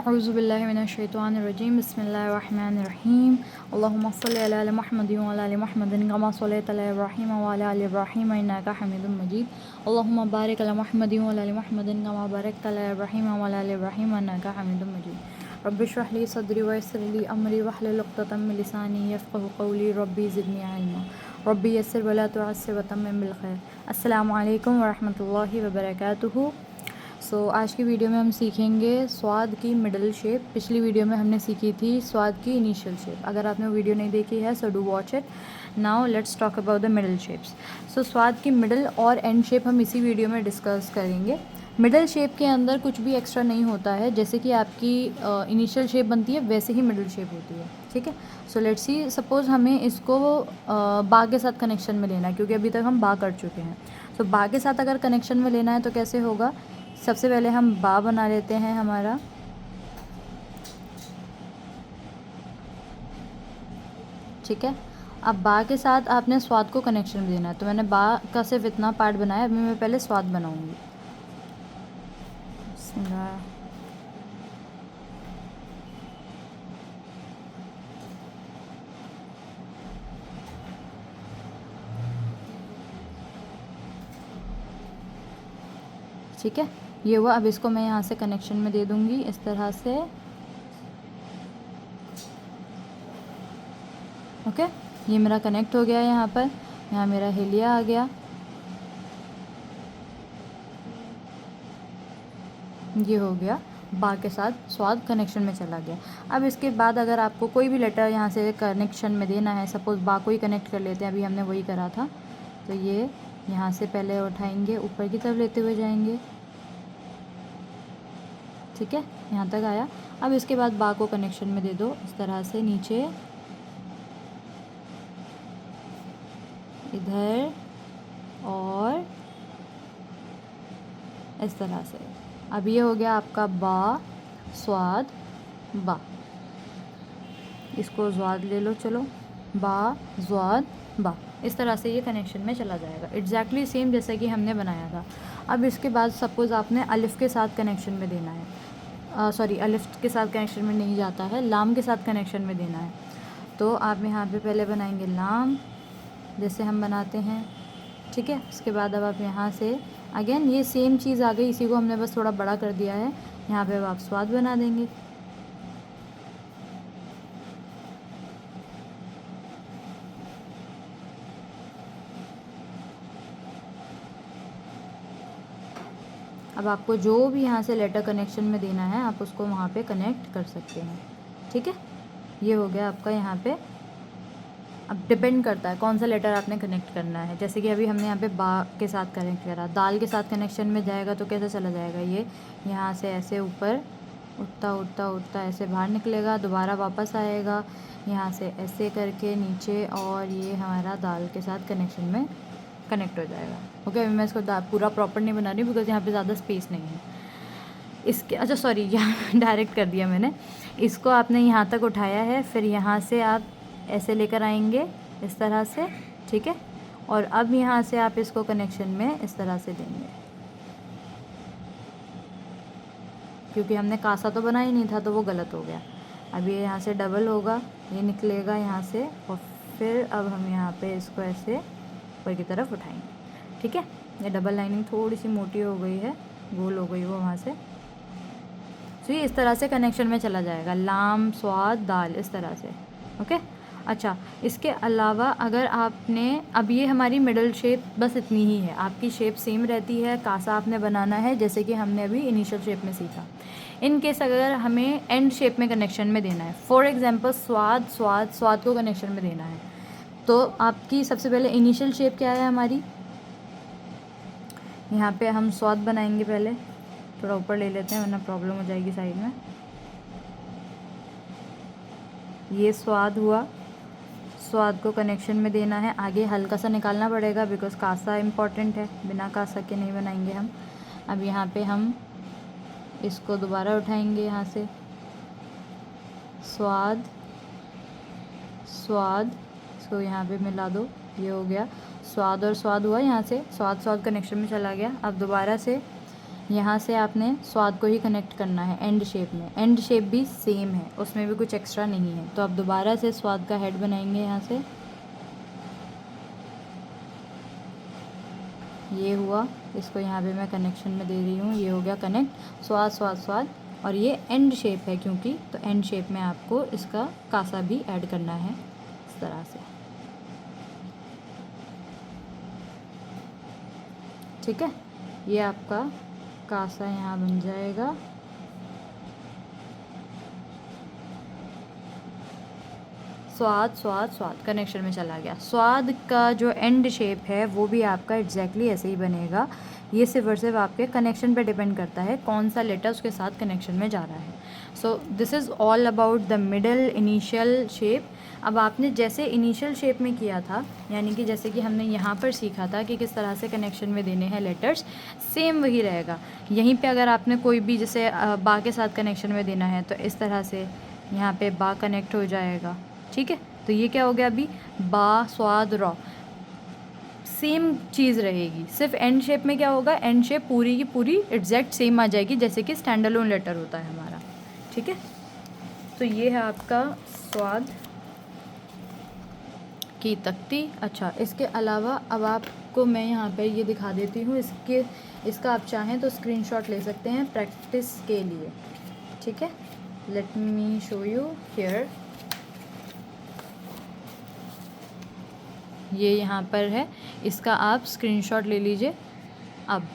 अऊज़ुबिल्लाहि मिनश्शैतानिर्रजीम बिस्मिल्लाहिर्रहमानिर्रहीम अल्लाहुम्मा सल्लि अला मुहम्मदिन व अला आलि मुहम्मदिन कमा सल्लैता अला इब्राहीम व अला आलि इब्राहीम इन्नका हमीदुम मजीद अल्लाहुम्मा बारिक अला मुहम्मदिन व अला आलि मुहम्मदिन कमा बारकता अला इब्राहीम व अला आलि इब्राहीम इन्नका हमीदुम मजीद रब्बि इश्रह ली सदरी व यस्सिर ली अमरी वहलुल उक़दतम मिन लिसानी यफ़क़हू क़ौली रब्बी ज़िदनी इल्मा रब्बी यस्सिर व ला तुअस्सिर व तम्मिम बिल खैर। अस्सलामु अलैकुम व रहमतुल्लाहि व बरकातुहू। आज की वीडियो में हम सीखेंगे स्वाद की मिडल शेप। पिछली वीडियो में हमने सीखी थी स्वाद की इनिशियल शेप। अगर आपने वीडियो नहीं देखी है so do watch it. Now let's talk about the middle shapes. स्वाद की मिडल और एंड शेप हम इसी वीडियो में डिस्कस करेंगे। मिडल शेप के अंदर कुछ भी एक्स्ट्रा नहीं होता है, जैसे कि आपकी इनिशियल शेप बनती है वैसे ही मिडल शेप होती है। ठीक है, सो लेट्स सी। सपोज़ हमें इसको बा के साथ कनेक्शन में लेना है, क्योंकि अभी तक हम बा कर चुके हैं। सो बा के साथ अगर कनेक्शन में लेना है तो कैसे होगा। सबसे पहले हम बा बना लेते हैं हमारा, ठीक है। अब बा के साथ आपने स्वाद को कनेक्शन देना है, तो मैंने बा का सिर्फ इतना पार्ट बनाया। अभी मैं पहले स्वाद बनाऊंगी। ठीक है, ये हुआ। अब इसको मैं यहाँ से कनेक्शन में दे दूँगी इस तरह से। ओके, ये मेरा कनेक्ट हो गया। यहाँ पर यहाँ मेरा हेलिया आ गया। ये हो गया, बा के साथ स्वाद कनेक्शन में चला गया। अब इसके बाद अगर आपको कोई भी लेटर यहाँ से कनेक्शन में देना है, सपोज़ बा को ही कनेक्ट कर लेते हैं, अभी हमने वही करा था। तो ये यहाँ से पहले उठाएंगे, ऊपर की तरफ लेते हुए जाएंगे। ठीक है, यहाँ तक आया। अब इसके बाद बा को कनेक्शन में दे दो इस तरह से, नीचे इधर और इस तरह से। अब ये हो गया आपका बा स्वाद बा। इसको स्वाद ले लो, चलो बा स्वाद बा। इस तरह से ये कनेक्शन में चला जाएगा, एग्जैक्टली सेम जैसे कि हमने बनाया था। अब इसके बाद सपोज़ आपने अलिफ़ के साथ कनेक्शन में देना है, सॉरी अलिफ़ के साथ कनेक्शन में नहीं जाता है, लाम के साथ कनेक्शन में देना है। तो आप यहाँ पे पहले बनाएंगे लाम, जैसे हम बनाते हैं। ठीक है, उसके बाद अब आप यहाँ से अगेन ये सेम चीज़ आ गई, इसी को हमने बस थोड़ा बड़ा कर दिया है। यहाँ पे अब आप स्वाद बना देंगे। अब आपको जो भी यहाँ से लेटर कनेक्शन में देना है आप उसको वहाँ पे कनेक्ट कर सकते हैं। ठीक है, ये हो गया आपका यहाँ पे। अब डिपेंड करता है कौन सा लेटर आपने कनेक्ट करना है। जैसे कि अभी हमने यहाँ पे बा के साथ कनेक्ट करा, दाल के साथ कनेक्शन में जाएगा तो कैसे चला जाएगा, ये यहाँ से ऐसे ऊपर उठता उठता उठता ऐसे बाहर निकलेगा, दोबारा वापस आएगा यहाँ से ऐसे करके नीचे, और ये हमारा दाल के साथ कनेक्शन में कनेक्ट हो जाएगा। ओके, अभी मैं इसको पूरा प्रॉपर नहीं बना रही बिकॉज यहाँ पे ज़्यादा स्पेस नहीं है इसके। अच्छा सॉरी, यहाँ डायरेक्ट कर दिया मैंने। इसको आपने यहाँ तक उठाया है, फिर यहाँ से आप ऐसे लेकर आएंगे इस तरह से। ठीक है, और अब यहाँ से आप इसको कनेक्शन में इस तरह से देंगे, क्योंकि हमने कासा तो बना ही नहीं था तो वो गलत हो गया। अब ये यहाँ से डबल होगा, ये निकलेगा यहाँ से, और फिर अब हम यहाँ पे इसको ऐसे ऊपर की तरफ उठाएंगे। ठीक है, ये डबल लाइनिंग थोड़ी सी मोटी हो गई है, गोल हो गई वो वहाँ से। तो ये इस तरह से कनेक्शन में चला जाएगा, लाम स्वाद दाल, इस तरह से। ओके, अच्छा इसके अलावा अगर आपने, अब ये हमारी मिडल शेप बस इतनी ही है, आपकी शेप सेम रहती है। कासा आपने बनाना है जैसे कि हमने अभी इनिशियल शेप में सीखा। इन केस अगर हमें एंड शेप में कनेक्शन में देना है, फॉर एग्जांपल स्वाद स्वाद स्वाद को कनेक्शन में देना है, तो आपकी सबसे पहले इनिशियल शेप क्या है हमारी, यहाँ पे हम स्वाद बनाएंगे। पहले थोड़ा ऊपर ले लेते हैं वरना प्रॉब्लम हो जाएगी साइड में। ये स्वाद हुआ, स्वाद को कनेक्शन में देना है। आगे हल्का सा निकालना पड़ेगा बिकॉज कासा इम्पॉर्टेंट है, बिना कासा के नहीं बनाएंगे हम। अब यहाँ पे हम इसको दोबारा उठाएंगे यहाँ से, स्वाद स्वाद, इसको यहाँ पे मिला दो, ये हो गया स्वाद और स्वाद हुआ। यहाँ से स्वाद स्वाद कनेक्शन में चला गया। अब दोबारा से यहाँ से आपने स्वाद को ही कनेक्ट करना है एंड शेप में। एंड शेप भी सेम है, उसमें भी कुछ एक्स्ट्रा नहीं है। तो अब दोबारा से स्वाद का हेड बनाएंगे। यहाँ से ये हुआ, इसको यहाँ पे मैं कनेक्शन में दे रही हूँ, ये हो गया कनेक्ट, स्वाद स्वाद स्वाद। और ये एंड शेप है क्योंकि, तो एंड शेप में आपको इसका कासा भी ऐड करना है इस तरह से। ठीक है, ये आपका कासा यहाँ बन जाएगा। स्वाद स्वाद स्वाद कनेक्शन में चला गया। स्वाद का जो एंड शेप है वो भी आपका एग्जैक्टली ऐसे ही बनेगा। ये सिर्फ और सिर्फ आपके कनेक्शन पे डिपेंड करता है कौन सा लेटर उसके साथ कनेक्शन में जा रहा है। So this is all about the middle initial shape. अब आपने जैसे इनिशियल शेप में किया था, यानी कि जैसे कि हमने यहाँ पर सीखा था कि किस तरह से कनेक्शन में देने हैं लेटर्स, सेम वही रहेगा। यहीं पे अगर आपने कोई भी जैसे बा के साथ कनेक्शन में देना है तो इस तरह से यहाँ पे बा कनेक्ट हो जाएगा। ठीक है, तो ये क्या हो गया अभी, बा स्वाद रॉ, सेम चीज़ रहेगी। सिर्फ एंड शेप में क्या होगा, एंड शेप पूरी की पूरी एग्जैक्ट सेम आ जाएगी जैसे कि स्टैंड अलोन लेटर होता है हमारा। ठीक है, तो ये है आपका स्वाद की तख्ती। अच्छा, इसके अलावा अब आपको मैं यहाँ पर ये दिखा देती हूँ, इसका आप चाहें तो स्क्रीनशॉट ले सकते हैं प्रैक्टिस के लिए। ठीक है, let me show you here. ये यहाँ पर है, इसका आप स्क्रीनशॉट ले लीजिए। अब